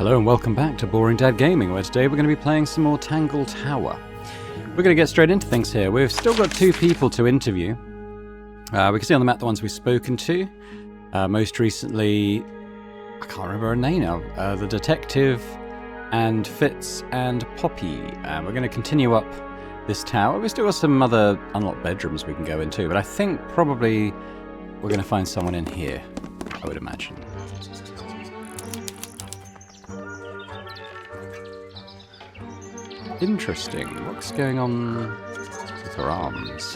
Hello and welcome back to Boring Dad Gaming, where today we're going to be playing some more Tangle Tower. We're going to get straight into things here. We've still got two people to interview. We can see on the map the ones we've spoken to. Most recently, I can't remember her name now, the detective and Fitz and Poppy. We're going to continue up this tower. We've still got some other unlocked bedrooms we can go into, but I think probably we're going to find someone in here, I would imagine. Interesting. What's going on with her arms?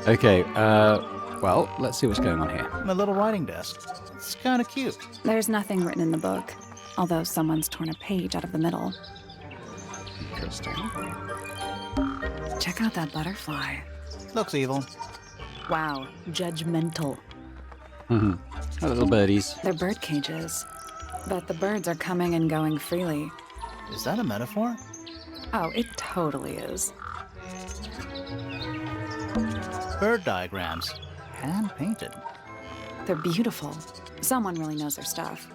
Okay, well, let's see what's going on here. My little writing desk. It's kind of cute. There's nothing written in the book, although someone's torn a page out of the middle. Interesting. Check out that butterfly. Looks evil. Wow, judgmental. Oh, little birdies. They're bird cages, but the birds are coming and going freely. Is that a metaphor? Oh, it totally is. Bird diagrams. Hand-painted. They're beautiful. Someone really knows their stuff.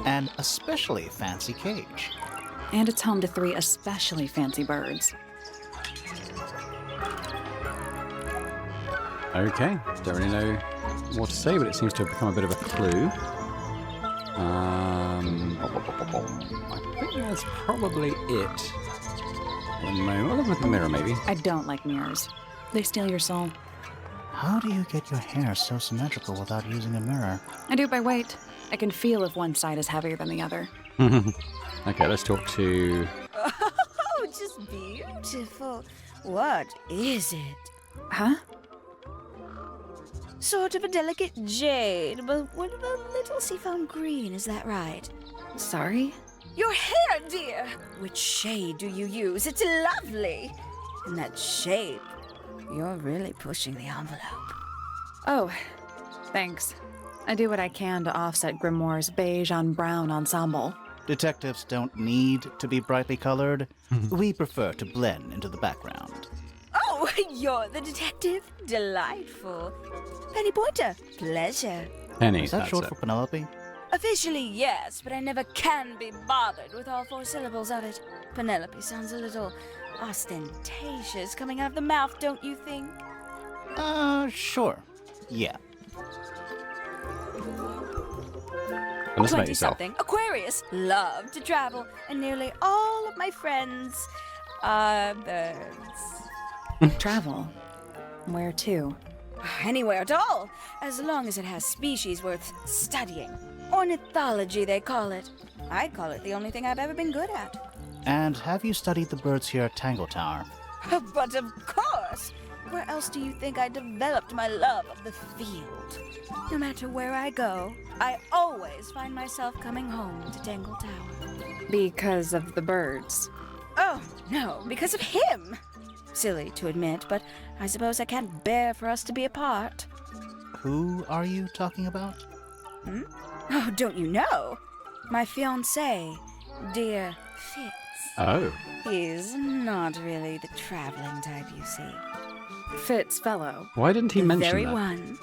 An especially fancy cage. And it's home to 3 especially fancy birds. Okay, don't really know what to say, but it seems to have become a bit of a clue. I think that's probably it. At the moment. I'll look at the mirror, maybe. I don't like mirrors. They steal your soul. How do you get your hair so symmetrical without using a mirror? I do it by weight. I can feel if one side is heavier than the other. Okay, let's talk to... Oh, just beautiful. What is it? Huh? Sort of a delicate jade, but with a little seafoam green, is that right? Sorry? Your hair, dear! Which shade do you use? It's lovely! And that shape, you're really pushing the envelope. Oh, thanks. I do what I can to offset Grimoire's beige on brown ensemble. Detectives don't need to be brightly colored. We prefer to blend into the background. Oh, you're the detective? Delightful. Penny Pointer, pleasure. Penny, Is that that's short it. for Penelope? Officially, yes, but I never can be bothered with all 4 syllables of it. Penelope sounds a little ostentatious coming out of the mouth, don't you think? Sure. Yeah. Let's make yourself. 20-something, Aquarius, love to travel, and nearly all of my friends are birds. Travel? Where to? Anywhere at all, as long as it has species worth studying. Ornithology, they call it. I call it the only thing I've ever been good at. And have you studied the birds here at Tangle Tower? But of course! Where else do you think I developed my love of the field? No matter where I go, I always find myself coming home to Tangle Tower. Because of the birds. Oh, no, because of him! Silly to admit, but I suppose I can't bear for us to be apart. Who are you talking about? Oh, don't you know? My fiancé, dear Fitz. Oh. He's not really the traveling type, you see. Fitz fellow. Why didn't he The mention very that? one.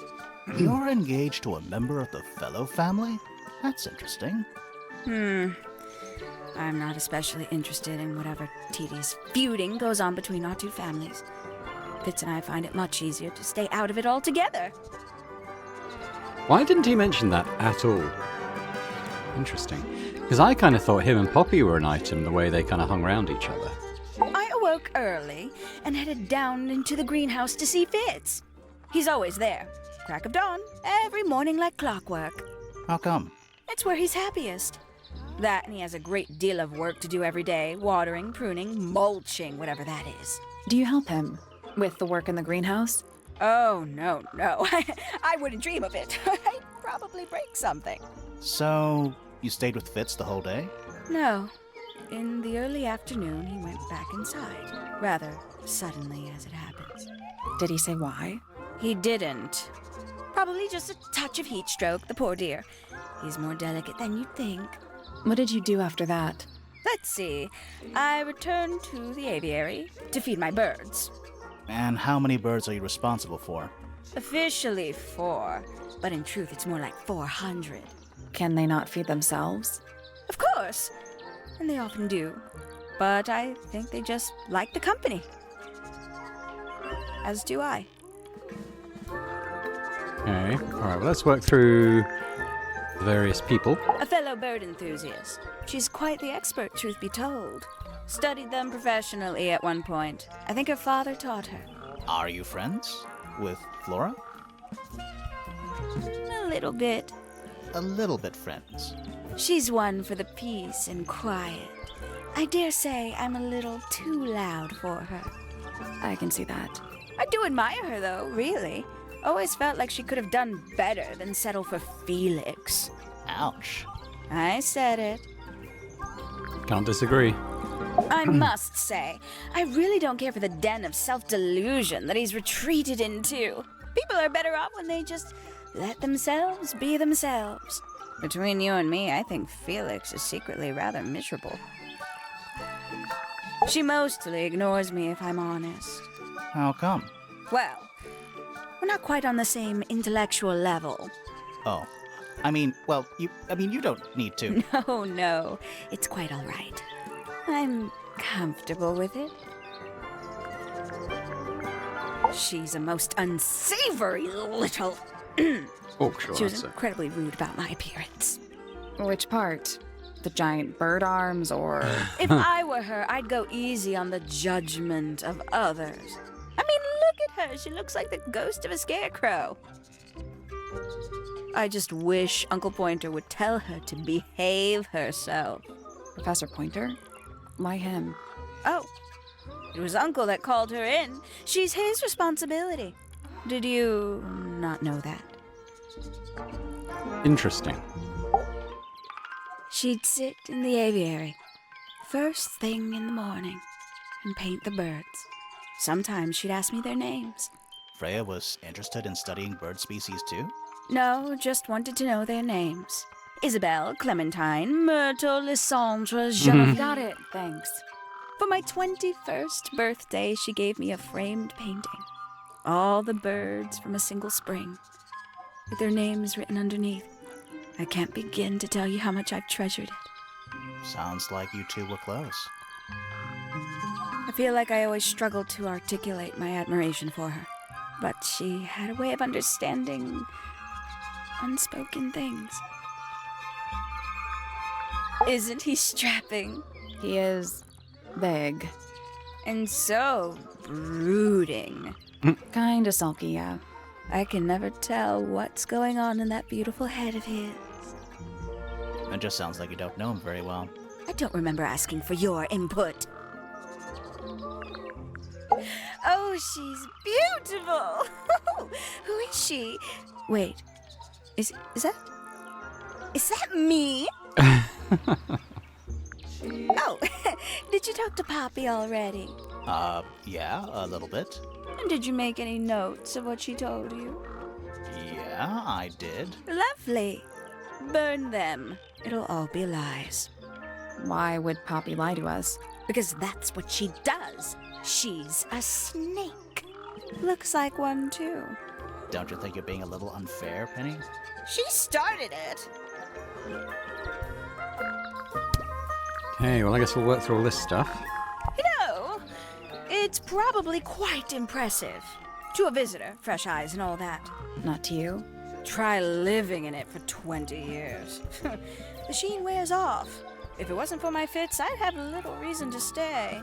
You're engaged to a member of the Fellow family? That's interesting. I'm not especially interested in whatever tedious feuding goes on between our 2 families. Fitz and I find it much easier to stay out of it altogether. Why didn't he mention that at all? Interesting. Because I kind of thought him and Poppy were an item, the way they kind of hung around each other. I awoke early and headed down into the greenhouse to see Fitz. He's always there, crack of dawn, every morning like clockwork. How come? It's where he's happiest. That, and he has a great deal of work to do every day, watering, pruning, mulching, whatever that is. Do you help him with the work in the greenhouse? Oh, no. I wouldn't dream of it. I'd probably break something. So, you stayed with Fitz the whole day? No. In the early afternoon, he went back inside. Rather suddenly, as it happens. Did he say why? He didn't. Probably just a touch of heat stroke, the poor dear. He's more delicate than you'd think. What did you do after that? Let's see. I returned to the aviary to feed my birds. And how many birds are you responsible for? Officially 4, but in truth it's more like 400. Can they not feed themselves? Of course, and they often do. But I think they just like the company. As do I. Okay. Alright, well, let's work through the various people. A fellow bird enthusiast. She's quite the expert, truth be told. Studied them professionally at one point. I think her father taught her. Are you friends with Flora? A little bit. A little bit friends. She's one for the peace and quiet. I dare say I'm a little too loud for her. I can see that. I do admire her, though, really. Always felt like she could have done better than settle for Felix. Ouch. I said it. Can't disagree. I must say, I really don't care for the den of self-delusion that he's retreated into. People are better off when they just let themselves be themselves. Between you and me, I think Felix is secretly rather miserable. She mostly ignores me, if I'm honest. How come? Well, we're not quite on the same intellectual level. Oh. You don't need to. No, it's quite all right. I'm comfortable with it. She's a most unsavory little... Oh, sure. She was that's it. incredibly rude about my appearance. Which part? The giant bird arms, or... If I were her, I'd go easy on the judgment of others. I mean, look at her. She looks like the ghost of a scarecrow. I just wish Uncle Pointer would tell her to behave herself. Professor Pointer? Why him? Oh, it was Uncle that called her in. She's his responsibility. Did you not know that? Interesting. She'd sit in the aviary, first thing in the morning, and paint the birds. Sometimes she'd ask me their names. Freya was interested in studying bird species too? No, just wanted to know their names. Isabelle, Clementine, Myrtle, Lysandre, Genevieve. Got it, thanks. For my 21st birthday, she gave me a framed painting. All the birds from a single spring, with their names written underneath. I can't begin to tell you how much I've treasured it. Sounds like you two were close. I feel like I always struggled to articulate my admiration for her, but she had a way of understanding unspoken things. Isn't he strapping? He is big. And so brooding. Kinda sulky, yeah. I can never tell what's going on in that beautiful head of his. It just sounds like you don't know him very well. I don't remember asking for your input. Oh, she's beautiful! Who is she? Wait, is that me? Oh, did you talk to Poppy already? Yeah, a little bit. And did you make any notes of what she told you? Yeah, I did. Lovely. Burn them. It'll all be lies. Why would Poppy lie to us? Because that's what she does. She's a snake. Looks like one, too. Don't you think you're being a little unfair, Penny? She started it. Okay, well, I guess we'll work through all this stuff. You know, it's probably quite impressive. To a visitor, fresh eyes and all that. Not to you? Try living in it for 20 years. The sheen wears off. If it wasn't for my fits, I'd have little reason to stay.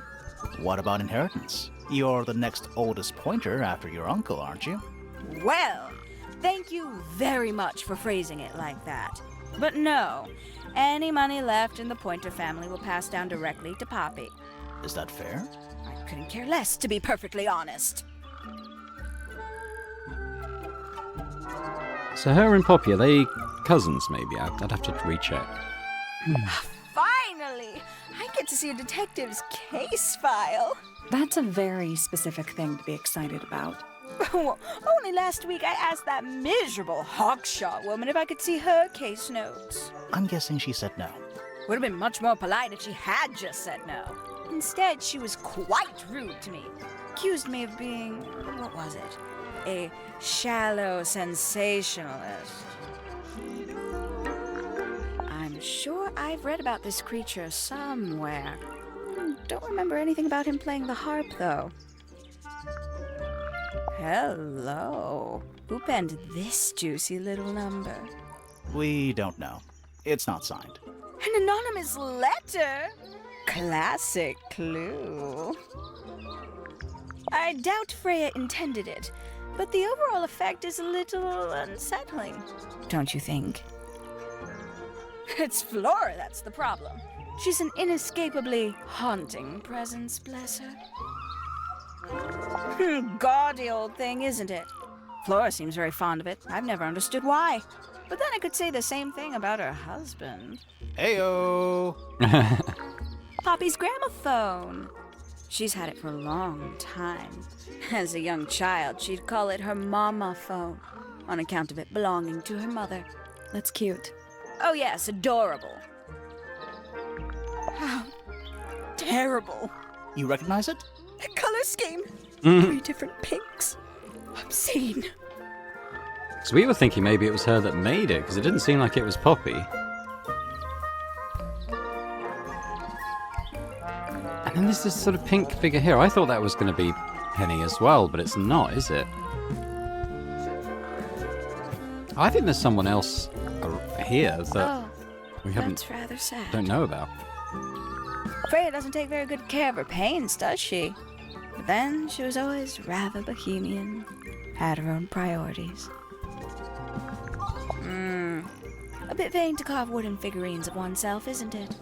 What about inheritance? You're the next oldest pointer after your uncle, aren't you? Well, thank you very much for phrasing it like that. But no, any money left in the Pointer family will pass down directly to Poppy. Is that fair? I couldn't care less, to be perfectly honest. So her and Poppy, are they cousins, maybe? I'd have to recheck. Finally! I get to see a detective's case file. That's a very specific thing to be excited about. Well, only last week I asked that miserable Hawkshaw woman if I could see her case notes. I'm guessing she said no. Would have been much more polite if she had just said no. Instead, she was quite rude to me. Accused me of being, what was it? A shallow sensationalist. sure I've read about this creature somewhere. Don't remember anything about him playing the harp, though. Hello. Who penned this juicy little number? We don't know. It's not signed. An anonymous letter? Classic clue. I doubt Freya intended it, but the overall effect is a little unsettling, don't you think? It's Flora that's the problem. She's an inescapably haunting presence, bless her. Gaudy old thing, isn't it? Flora seems very fond of it. I've never understood why. But then I could say the same thing about her husband. Heyo! Poppy's gramophone. She's had it for a long time. As a young child, she'd call it her mama phone, on account of it belonging to her mother. That's cute. Oh yes, adorable. How terrible. You recognize it? The color scheme. 3 different pinks. Obscene. So we were thinking maybe it was her that made it, because it didn't seem like it was Poppy. And then there's this sort of pink figure here. I thought that was going to be Penny as well, but it's not, is it? I think there's someone else here that we That's rather sad. don't know about. Freya doesn't take very good care of her pains, does she? But then she was always rather bohemian, had her own priorities. A bit vain to carve wooden figurines of oneself, isn't it?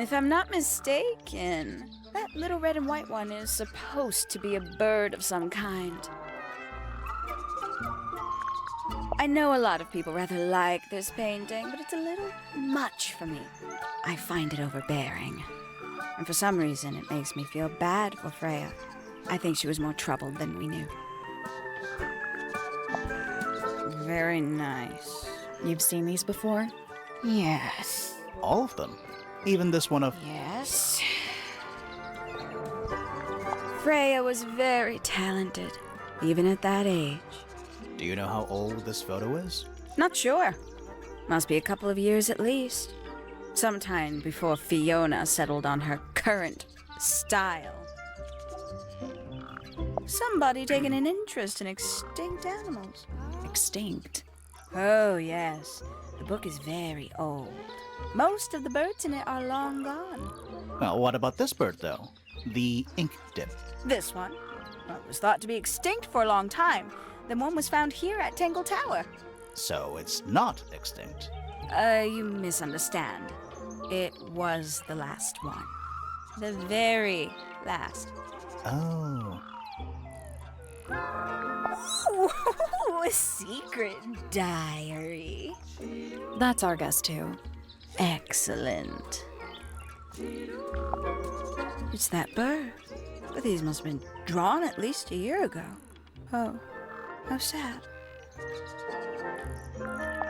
If I'm not mistaken, that little red and white one is supposed to be a bird of some kind. I know a lot of people rather like this painting, but it's a little much for me. I find it overbearing. And for some reason, it makes me feel bad for Freya. I think she was more troubled than we knew. Very nice. You've seen these before? Yes. All of them. Even this one of... Yes. Freya was very talented, even at that age. Do you know how old this photo is? Not sure. Must be a couple of years at least. Sometime before Fiona settled on her current style. Somebody taking an interest in extinct animals. Extinct. Oh, yes. The book is very old. Most of the birds in it are long gone. Well, what about this bird, though? The ink dip. This one, well, it was thought to be extinct for a long time. Then one was found here at Tangle Tower. So it's not extinct. You misunderstand. It was the last one. The very last. Oh. Ooh, a secret diary. That's our guess, too. Excellent. It's that bird. But these must have been drawn at least a year ago. Oh, how sad.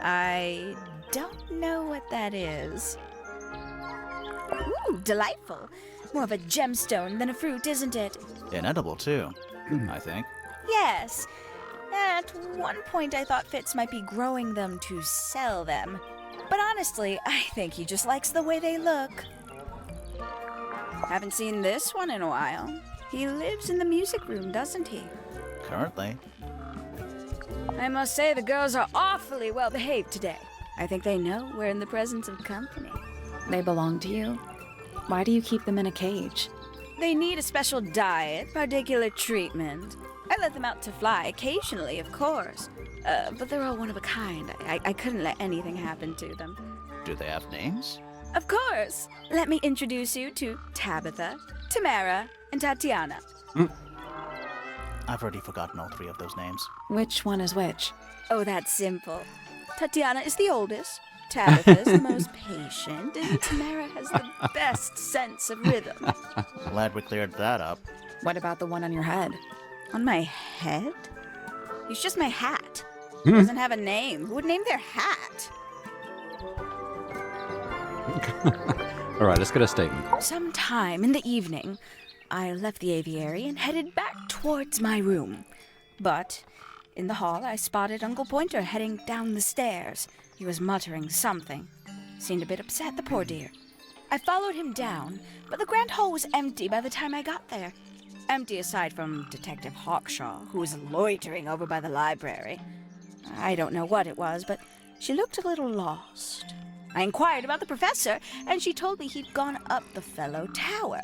I don't know what that is. Ooh, delightful. More of a gemstone than a fruit, isn't it? Inedible, too, I think. Yes. At one point I thought Fitz might be growing them to sell them. But honestly, I think he just likes the way they look. Haven't seen this one in a while. He lives in the music room, doesn't he? Currently. I must say the girls are awfully well behaved today. I think they know we're in the presence of company. They belong to you. Why do you keep them in a cage? They need a special diet, particular treatment. I let them out to fly occasionally, of course. But they're all one of a kind. I couldn't let anything happen to them. Do they have names? Of course. Let me introduce you to Tabitha, Tamara, and Tatiana. I've already forgotten all 3 of those names. Which one is which? Oh, that's simple. Tatiana is the oldest, Tabitha is the most patient, and Tamara has the best sense of rhythm. Glad we cleared that up. What about the one on your head? On my head? He's just my hat. He doesn't have a name. Who would name their hat? All right, let's get a statement. Sometime in the evening, I left the aviary and headed back towards my room. But in the hall, I spotted Uncle Pointer heading down the stairs. He was muttering something. Seemed a bit upset, the poor dear. I followed him down, but the grand hall was empty by the time I got there. Empty aside from Detective Hawkshaw, who was loitering over by the library. I don't know what it was, but she looked a little lost. I inquired about the professor, and she told me he'd gone up the fellow tower.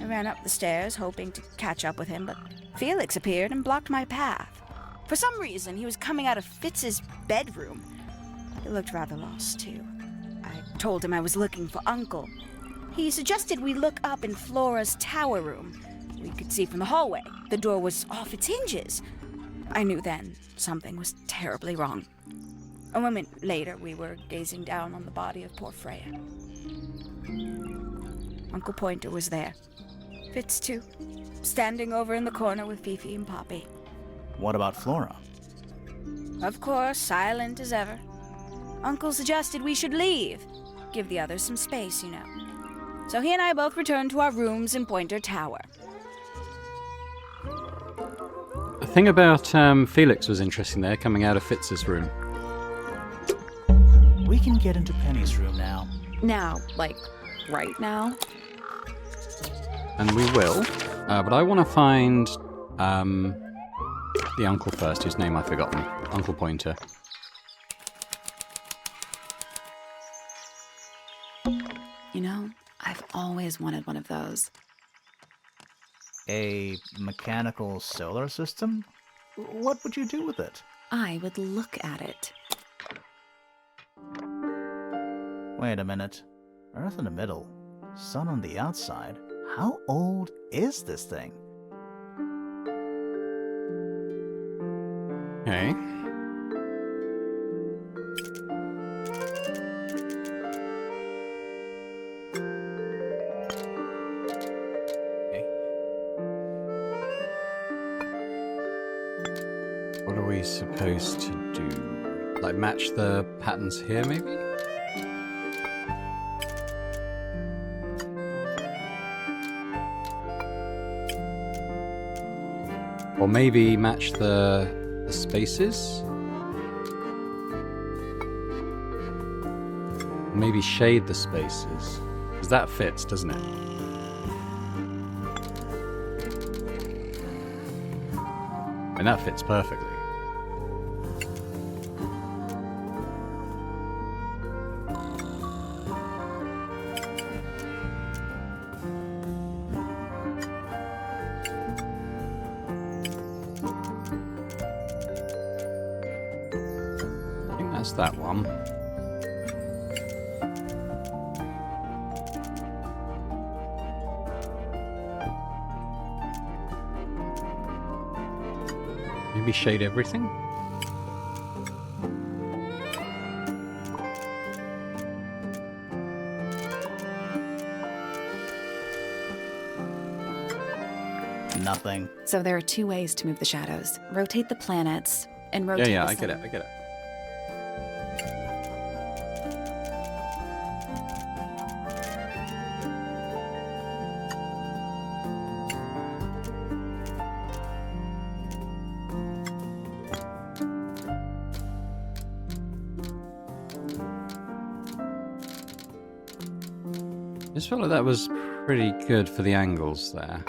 I ran up the stairs, hoping to catch up with him, but Felix appeared and blocked my path. For some reason, he was coming out of Fitz's bedroom. He looked rather lost, too. I told him I was looking for Uncle. He suggested we look up in Flora's tower room. We could see from the hallway. The door was off its hinges. I knew then something was terribly wrong. A moment later, we were gazing down on the body of poor Freya. Uncle Pointer was there. Fitz, too, standing over in the corner with Fifi and Poppy. What about Flora? Of course, silent as ever. Uncle suggested we should leave. Give the others some space, you know. So he and I both returned to our rooms in Pointer Tower. The thing about Felix was interesting there, coming out of Fitz's room. We can get into Penny's room now. Now, like, right now? And we will. But I want to find the uncle first, whose name I've forgotten. Uncle Pointer. You know, I've always wanted one of those. A mechanical solar system? What would you do with it? I would look at it. Wait a minute. Earth in the middle, sun on the outside. How old is this thing? Okay. What are we supposed to do? Like match the patterns here, maybe? Or maybe match the spaces? Maybe shade the spaces. Because that fits, doesn't it? And that fits perfectly. I think that's that one. Maybe shade everything? Nothing. So there are two ways to move the shadows. Rotate the planets, and rotate Yeah, the I get it, sun. I get it. I just felt like that was pretty good for the angles there.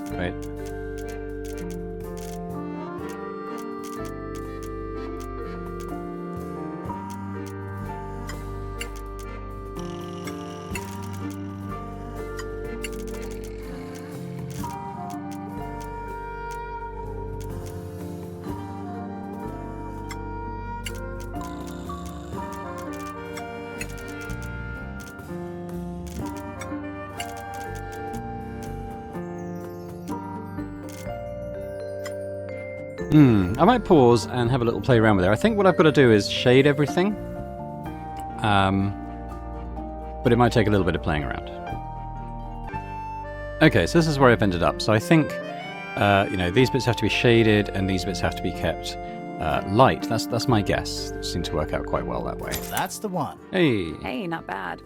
Right. I might pause and have a little play around with it. I think what I've got to do is shade everything. But it might take a little bit of playing around. Okay, so this is where I've ended up. So I think, these bits have to be shaded and these bits have to be kept light. That's my guess. It seemed to work out quite well that way. That's the one. Hey. Hey, not bad.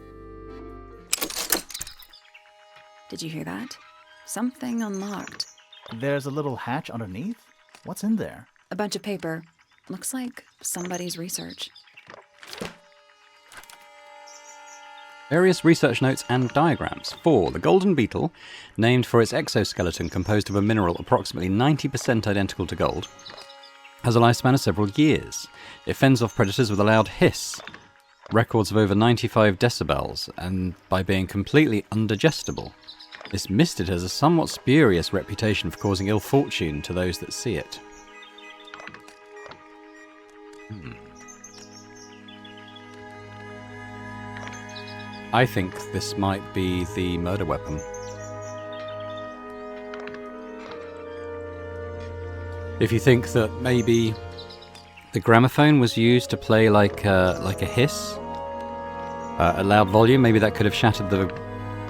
Did you hear that? Something unlocked. There's a little hatch underneath? What's in there? A bunch of paper. Looks like somebody's research. Various research notes and diagrams. 4. The golden beetle, named for its exoskeleton composed of a mineral approximately 90% identical to gold, has a lifespan of several years. It fends off predators with a loud hiss, records of over 95 decibels, and by being completely undigestible. This mistid has a somewhat spurious reputation for causing ill fortune to those that see it. I think this might be the murder weapon. If you think that maybe the gramophone was used to play like a hiss, a loud volume, maybe that could have shattered the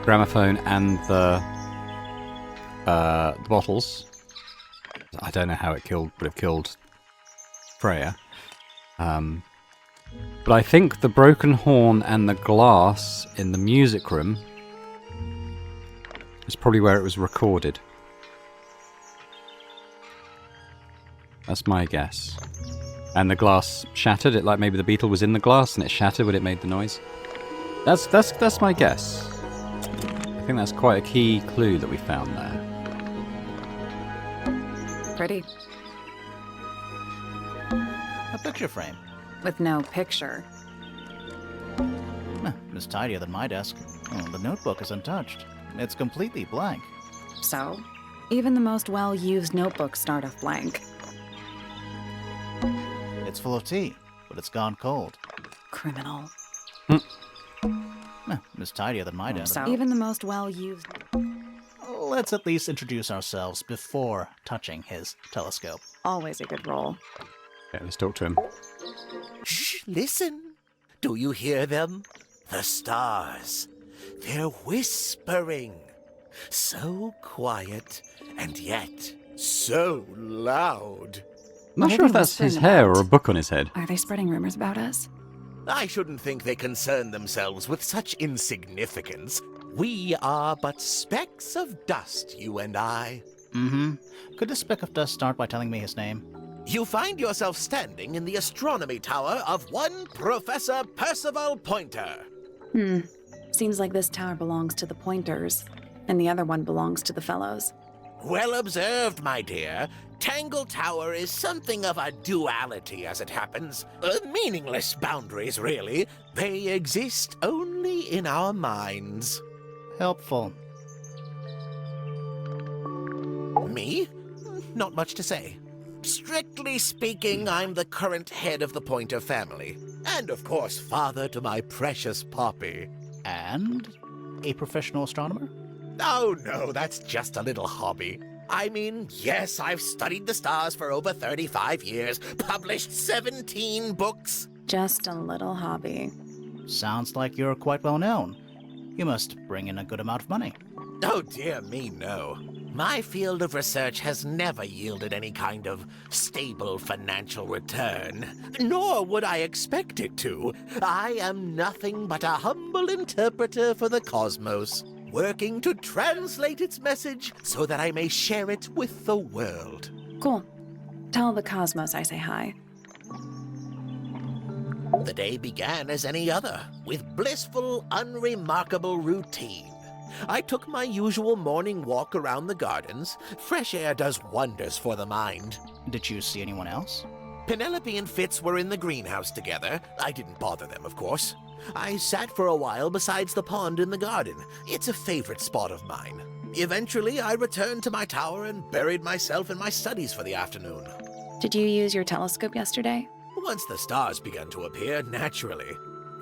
gramophone and the bottles. I don't know how it would have killed Freya. But I think the broken horn and the glass in the music room is probably where it was recorded. That's my guess. And the glass shattered. It like maybe the beetle was in the glass and it shattered when it made the noise. That's my guess. I think that's quite a key clue that we found there. Pretty. A picture frame. With no picture. It's tidier than my desk. The notebook is untouched. It's completely blank. So, even the most well-used notebooks start off blank. It's full of tea, but it's gone cold. Criminal. It's tidier than my desk. So, even the most well-used... Let's at least introduce ourselves before touching his telescope. Always a good roll. Okay, let's talk to him. Shh, listen. Do you hear them? The stars. They're whispering. So quiet, and yet so loud. I'm not What sure are if they that's his whispering hair about? or a book on his head. Are they spreading rumors about us? I shouldn't think they concern themselves with such insignificance. We are but specks of dust, you and I. Could this speck of dust start by telling me his name? You find yourself standing in the astronomy tower of one Professor Percival Pointer. Seems like this tower belongs to the Pointers, and the other one belongs to the Fellows. Well observed, my dear. Tangle Tower is something of a duality, as it happens. Meaningless boundaries, really. They exist only in our minds. Helpful. Me? Not much to say. Strictly speaking, I'm the current head of the Pointer family. And, of course, father to my precious Poppy. And a professional astronomer? Oh, no, that's just a little hobby. I mean, yes, I've studied the stars for over 35 years, published 17 books. Just a little hobby. Sounds like you're quite well known. You must bring in a good amount of money. Oh, dear me, no. My field of research has never yielded any kind of stable financial return, nor would I expect it to. I am nothing but a humble interpreter for the cosmos, working to translate its message so that I may share it with the world. Cool. Tell the Cosmos I say hi. The day began as any other, with blissful, unremarkable routine. I took my usual morning walk around the gardens. Fresh air does wonders for the mind. Did you see anyone else? Penelope and Fitz were in the greenhouse together. I didn't bother them, of course. I sat for a while besides the pond in the garden. It's a favorite spot of mine. Eventually, I returned to my tower and buried myself in my studies for the afternoon. Did you use your telescope yesterday? Once the stars began to appear, naturally.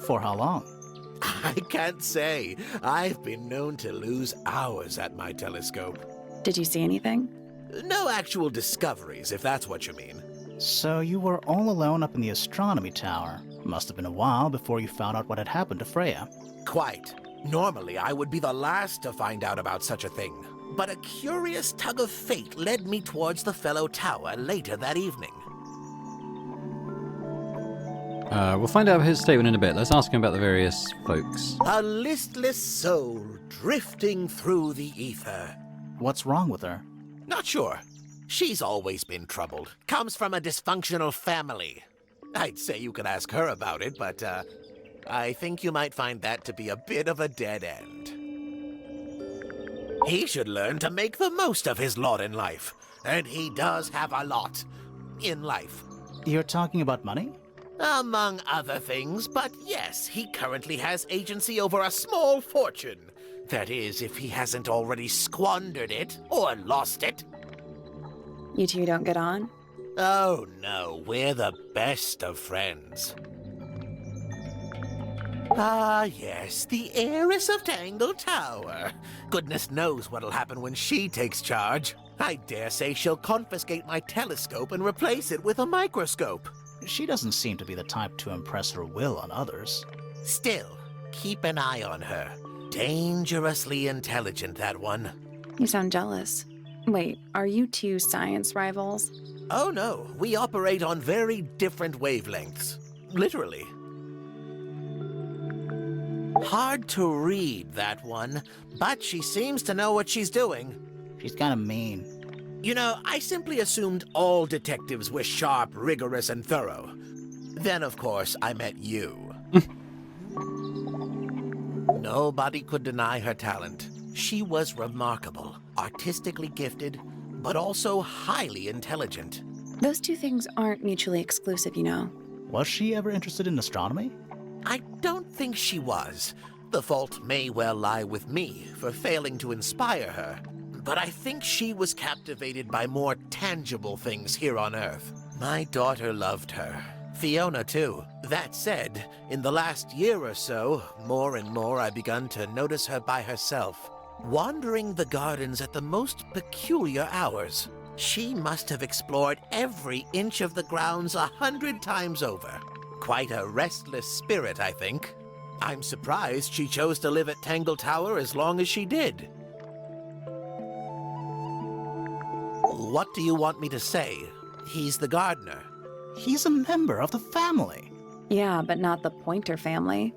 For how long? I can't say. I've been known to lose hours at my telescope. Did you see anything? No actual discoveries, if that's what you mean. So you were all alone up in the astronomy tower. Must have been a while before you found out what had happened to Freya. Quite. Normally, I would be the last to find out about such a thing. But a curious tug of fate led me towards the fellow tower later that evening. We'll find out his statement in a bit. Let's ask him about the various folks. A listless soul drifting through the ether. What's wrong with her? Not sure. She's always been troubled. Comes from a dysfunctional family. I'd say you could ask her about it, but I think you might find that to be a bit of a dead end. He should learn to make the most of his lot in life. And he does have a lot in life. You're talking about money? Among other things, but yes, he currently has agency over a small fortune. That is, if he hasn't already squandered it or lost it. You two don't get on? Oh no, we're the best of friends. Ah yes, the heiress of Tangle Tower. Goodness knows what'll happen when she takes charge. I dare say she'll confiscate my telescope and replace it with a microscope. She doesn't seem to be the type to impress her will on others. Still, keep an eye on her. Dangerously intelligent, that one. You sound jealous. Wait, are you two science rivals? Oh no, we operate on very different wavelengths. Literally. Hard to read, that one, but she seems to know what she's doing. She's kind of mean. You know, I simply assumed all detectives were sharp, rigorous, and thorough. Then, of course, I met you. Nobody could deny her talent. She was remarkable, artistically gifted, but also highly intelligent. Those two things aren't mutually exclusive, you know. Was she ever interested in astronomy? I don't think she was. The fault may well lie with me for failing to inspire her. But I think she was captivated by more tangible things here on Earth. My daughter loved her. Fiona, too. That said, in the last year or so, more and more I've begun to notice her by herself, wandering the gardens at the most peculiar hours. She must have explored every inch of the grounds 100 times over. Quite a restless spirit, I think. I'm surprised she chose to live at Tangle Tower as long as she did. What do you want me to say? He's the gardener. He's a member of the family. Yeah, but not the Pointer family.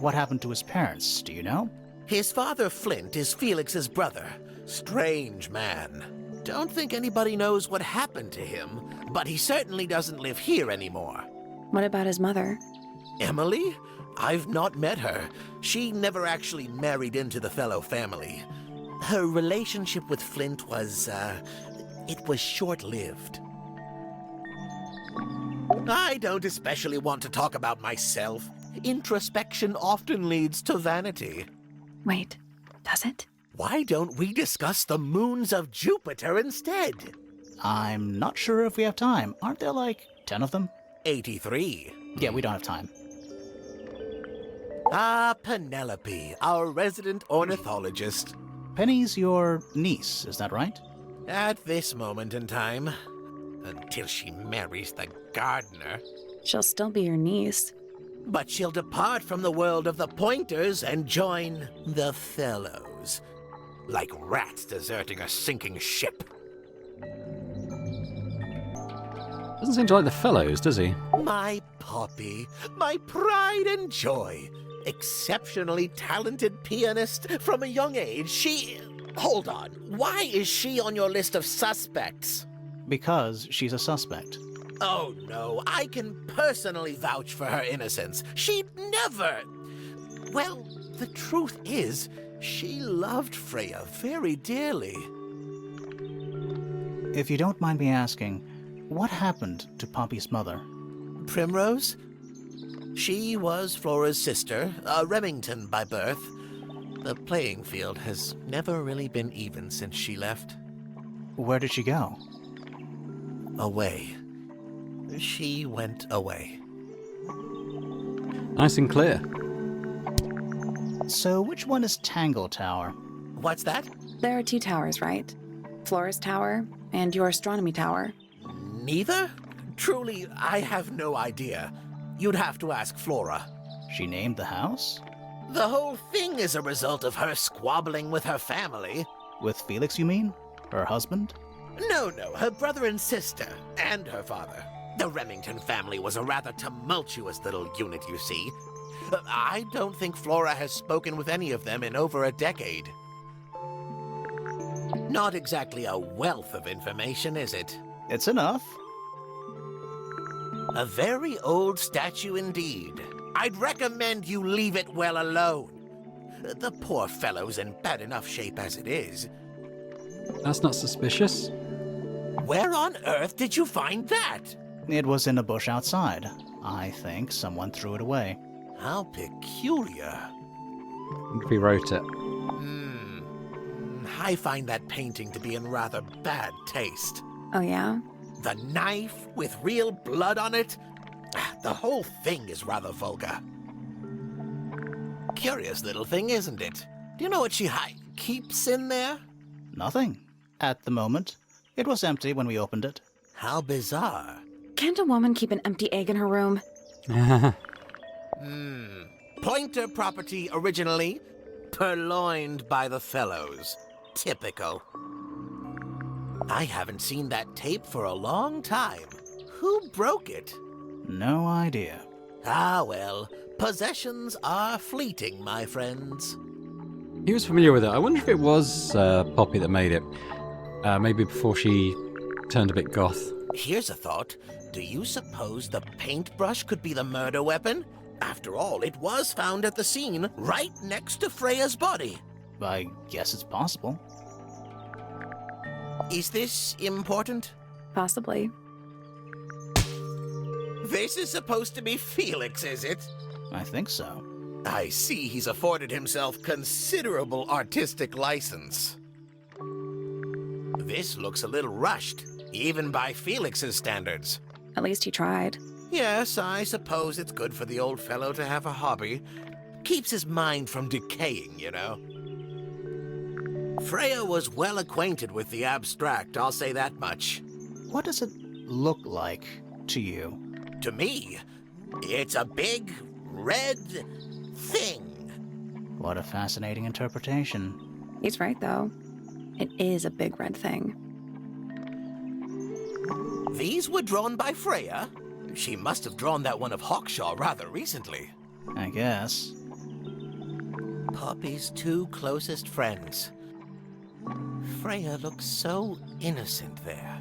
What happened to his parents, do you know? His father, Flint, is Felix's brother. Strange man. Don't think anybody knows what happened to him, but he certainly doesn't live here anymore. What about his mother? Emily? I've not met her. She never actually married into the fellow family. Her relationship with Flint was, it was short-lived. I don't especially want to talk about myself. Introspection often leads to vanity. Wait, does it? Why don't we discuss the moons of Jupiter instead? I'm not sure if we have time. Aren't there like 10 of them? 83. Yeah, we don't have time. Ah, Penelope, our resident ornithologist. Penny's your niece, is that right? At this moment in time, until she marries the gardener. She'll still be your niece. But she'll depart from the world of the Pointers and join the Fellows. Like rats deserting a sinking ship. Doesn't seem to like the fellows, does he? My Poppy, my pride and joy. Exceptionally talented pianist from a young age. She... Hold on. Why is she on your list of suspects? Because she's a suspect. Oh no, I can personally vouch for her innocence. She'd never... Well, the truth is, she loved Freya very dearly. If you don't mind me asking, what happened to Poppy's mother? Primrose? She was Flora's sister, a Remington by birth. The playing field has never really been even since she left. Where did she go? Away. She went away. Nice and clear. So which one is Tangle Tower? What's that? There are two towers, right? Flora's tower and your astronomy tower. Neither? Truly, I have no idea. You'd have to ask Flora. She named the house? The whole thing is a result of her squabbling with her family. With Felix, you mean? Her husband? No, her brother and sister, and her father. The Remington family was a rather tumultuous little unit, you see. I don't think Flora has spoken with any of them in over a decade. Not exactly a wealth of information, is it? It's enough. A very old statue indeed. I'd recommend you leave it well alone. The poor fellow's in bad enough shape as it is. That's not suspicious. Where on earth did you find that? It was in a bush outside. I think someone threw it away. How peculiar. We wrote it. I find that painting to be in rather bad taste. Oh, yeah? The knife with real blood on it? The whole thing is rather vulgar. Curious little thing, isn't it? Do you know what she keeps in there? Nothing. At the moment. It was empty when we opened it. How bizarre. Can't a woman keep an empty egg in her room? Pointer property originally, purloined by the fellows. Typical. I haven't seen that tape for a long time. Who broke it? No idea. Ah, well, possessions are fleeting, my friends. He was familiar with it. I wonder if it was Poppy that made it. Maybe before she turned a bit goth. Here's a thought. Do you suppose the paintbrush could be the murder weapon? After all, it was found at the scene, right next to Freya's body. I guess it's possible. Is this important? Possibly. This is supposed to be Felix, is it? I think so. I see he's afforded himself considerable artistic license. This looks a little rushed, even by Felix's standards. At least he tried. Yes, I suppose it's good for the old fellow to have a hobby. Keeps his mind from decaying, you know. Freya was well acquainted with the abstract, I'll say that much. What does it look like to you? To me, it's a big, red thing. What a fascinating interpretation. He's right, though. It is a big red thing. These were drawn by Freya? She must have drawn that one of Hawkshaw rather recently. I guess. Poppy's two closest friends. Freya looks so innocent there.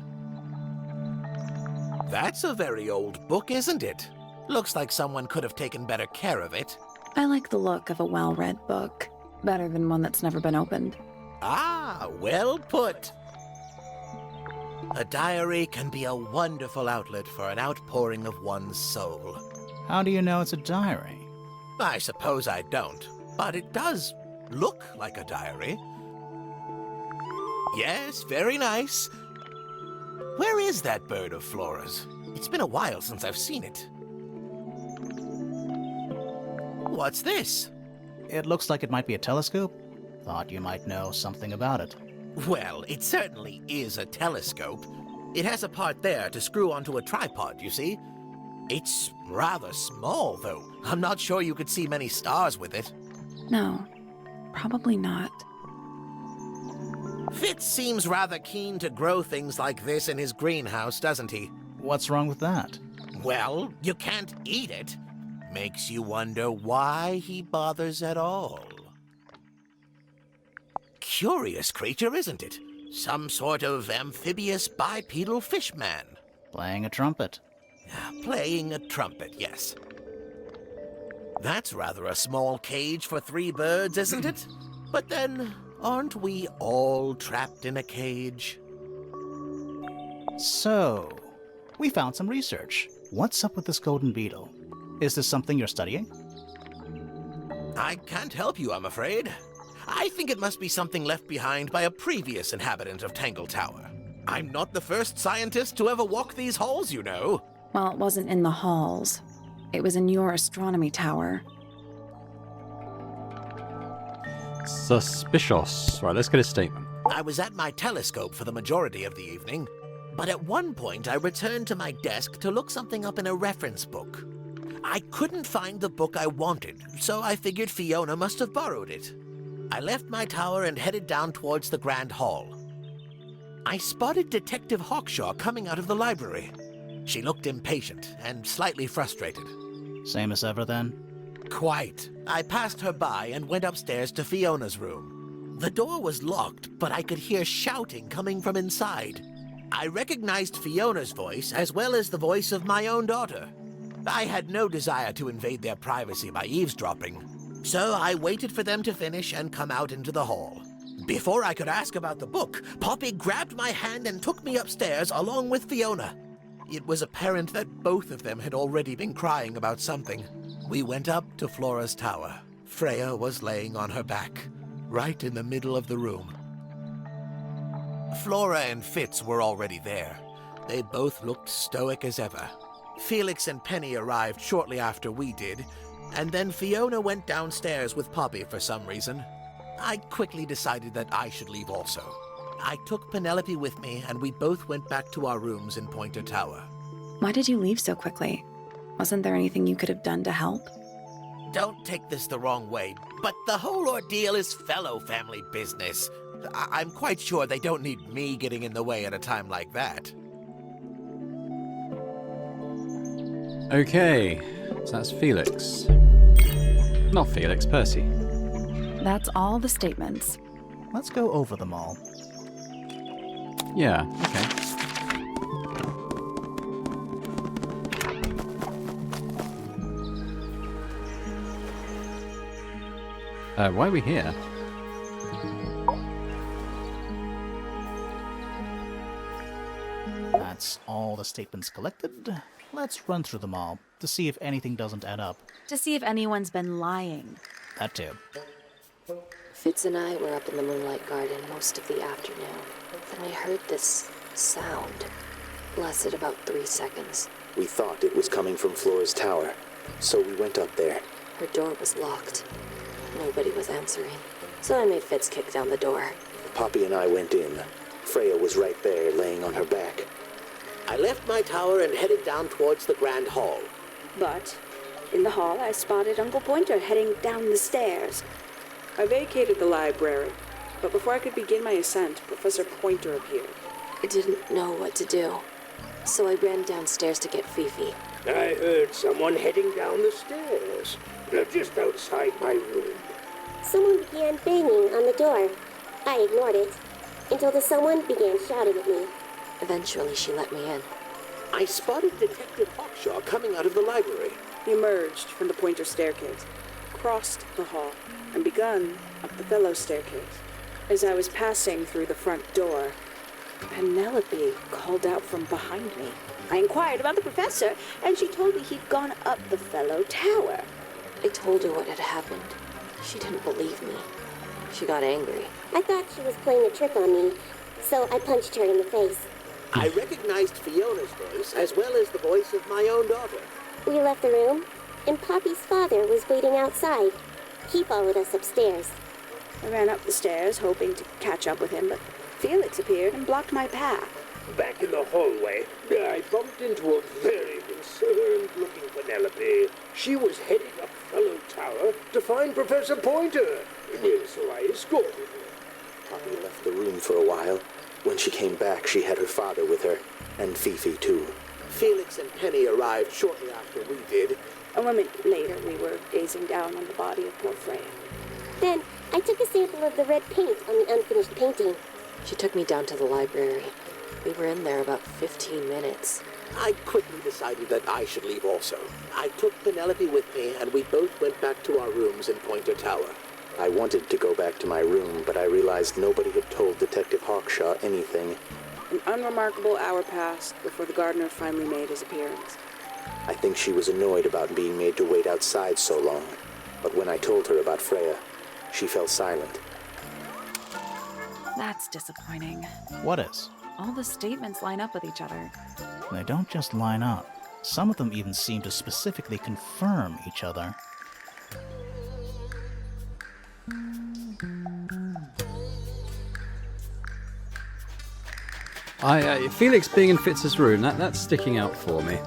That's a very old book, isn't it? Looks like someone could have taken better care of it. I like the look of a well-read book. Better than one that's never been opened. Ah, well put. A diary can be a wonderful outlet for an outpouring of one's soul. How do you know it's a diary? I suppose I don't, but it does look like a diary. Yes, very nice. Where is that bird of Flora's? It's been a while since I've seen it. What's this? It looks like it might be a telescope. Thought you might know something about it. Well, it certainly is a telescope. It has a part there to screw onto a tripod, you see. It's rather small, though. I'm not sure you could see many stars with it. No, probably not. Fitz seems rather keen to grow things like this in his greenhouse, doesn't he? What's wrong with that? Well, you can't eat it. Makes you wonder why he bothers at all. Curious creature, isn't it? Some sort of amphibious bipedal fishman. Playing a trumpet. Playing a trumpet, yes. That's rather a small cage for 3 birds, isn't it? But then, aren't we all trapped in a cage? So, we found some research. What's up with this golden beetle? Is this something you're studying? I can't help you, I'm afraid. I think it must be something left behind by a previous inhabitant of Tangle Tower. I'm not the first scientist to ever walk these halls, you know. Well, it wasn't in the halls. It was in your astronomy tower. Suspicious. Right, let's get a statement. I was at my telescope for the majority of the evening, but at one point I returned to my desk to look something up in a reference book. I couldn't find the book I wanted, so I figured Fiona must have borrowed it. I left my tower and headed down towards the Grand Hall. I spotted Detective Hawkshaw coming out of the library. She looked impatient and slightly frustrated. Same as ever then? Quite. I passed her by and went upstairs to Fiona's room. The door was locked, but I could hear shouting coming from inside. I recognized Fiona's voice as well as the voice of my own daughter. I had no desire to invade their privacy by eavesdropping, so I waited for them to finish and come out into the hall. Before I could ask about the book, Poppy grabbed my hand and took me upstairs along with Fiona. It was apparent that both of them had already been crying about something. We went up to Flora's tower. Freya was laying on her back, right in the middle of the room. Flora and Fitz were already there. They both looked stoic as ever. Felix and Penny arrived shortly after we did, and then Fiona went downstairs with Poppy for some reason. I quickly decided that I should leave also. I took Penelope with me, and we both went back to our rooms in Pointer Tower. Why did you leave so quickly? Wasn't there anything you could have done to help? Don't take this the wrong way, but the whole ordeal is fellow family business. I'm quite sure they don't need me getting in the way at a time like that. Okay, so that's Felix. Not Felix, Percy. That's all the statements. Let's go over them all. Yeah, okay. Why are we here? That's all the statements collected. Let's run through them all to see if anything doesn't add up. To see if anyone's been lying. That too. Fitz and I were up in the Moonlight Garden most of the afternoon. Then I heard this sound. Lasted about 3 seconds. We thought it was coming from Flora's tower, so we went up there. Her door was locked. Nobody was answering. So I made Fitz kick down the door. Poppy and I went in. Freya was right there, laying on her back. I left my tower and headed down towards the Grand Hall. But in the hall, I spotted Uncle Pointer heading down the stairs. I vacated the library, but before I could begin my ascent, Professor Pointer appeared. I didn't know what to do, so I ran downstairs to get Fifi. I heard someone heading down the stairs, just outside my room. Someone began banging on the door. I ignored it, until the someone began shouting at me. Eventually, she let me in. I spotted Detective Hawkshaw coming out of the library. He emerged from the Pointer staircase, crossed the hall, and begun up the fellow staircase. As I was passing through the front door, Penelope called out from behind me. I inquired about the professor, and she told me he'd gone up the fellow tower. I told her what had happened. She didn't believe me. She got angry. I thought she was playing a trick on me, so I punched her in the face. I recognized Fiona's voice as well as the voice of my own daughter. We left the room, and Poppy's father was waiting outside. He followed us upstairs. I ran up the stairs, hoping to catch up with him, but Felix appeared and blocked my path. Back in the hallway, I bumped into a very concerned-looking Penelope. She was heading up Fellow Tower to find Professor Pointer, so I escorted her. Poppy left the room for a while. When she came back, she had her father with her, and Fifi too. Felix and Penny arrived shortly after we did. A moment later, we were gazing down on the body of poor Freya. Then, I took a sample of the red paint on the unfinished painting. She took me down to the library. We were in there about 15 minutes. I quickly decided that I should leave also. I took Penelope with me, and we both went back to our rooms in Pointer Tower. I wanted to go back to my room, but I realized nobody had told Detective Hawkshaw anything. An unremarkable hour passed before the gardener finally made his appearance. I think she was annoyed about being made to wait outside so long, but when I told her about Freya, she fell silent. That's disappointing. What is? All the statements line up with each other. They don't just line up. Some of them even seem to specifically confirm each other. Felix being in Fitz's room, that's sticking out for me.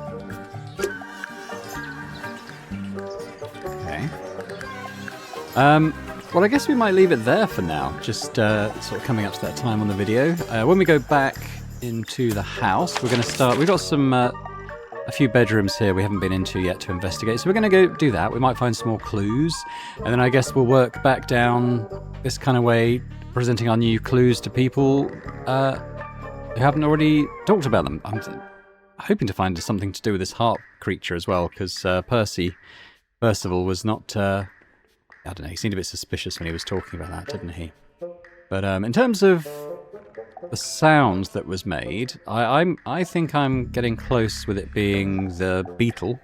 Okay. Well, I guess we might leave it there for now, just sort of coming up to that time on the video. When we go back into the house, we're going to start... We've got some... a few bedrooms here we haven't been into yet to investigate, so we're going to go do that. We might find some more clues, and then I guess we'll work back down this kind of way, presenting our new clues to people who haven't already talked about them. I'm hoping to find something to do with this harp creature as well, because Percy, first of all, was not... I don't know, he seemed a bit suspicious when he was talking about that, didn't he? But in terms of the sound that was made, I think I'm getting close with it being the Beetle.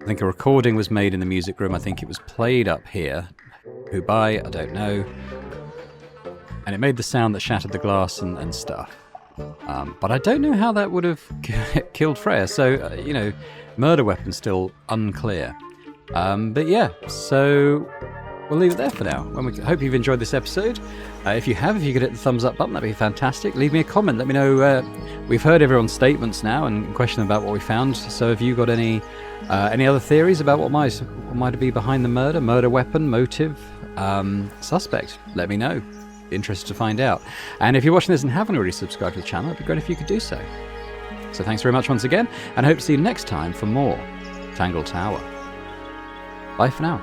I think a recording was made in the music room. I think it was played up here. Who by, I don't know. And it made the sound that shattered the glass and stuff. But I don't know how that would have killed Freya. So, you know, murder weapon still unclear. But yeah, so we'll leave it there for now. Hope you've enjoyed this episode. If you could hit the thumbs up button, that'd be fantastic. Leave me a comment. Let me know. We've heard everyone's statements now and questioned about what we found. So have you got any other theories about what might be behind the murder weapon, motive, suspect? Let me know. Interested to find out. And if you're watching this and haven't already subscribed to the channel, it'd be great if you could do so. So thanks very much once again, and hope to see you next time for more Tangle Tower. Bye for now.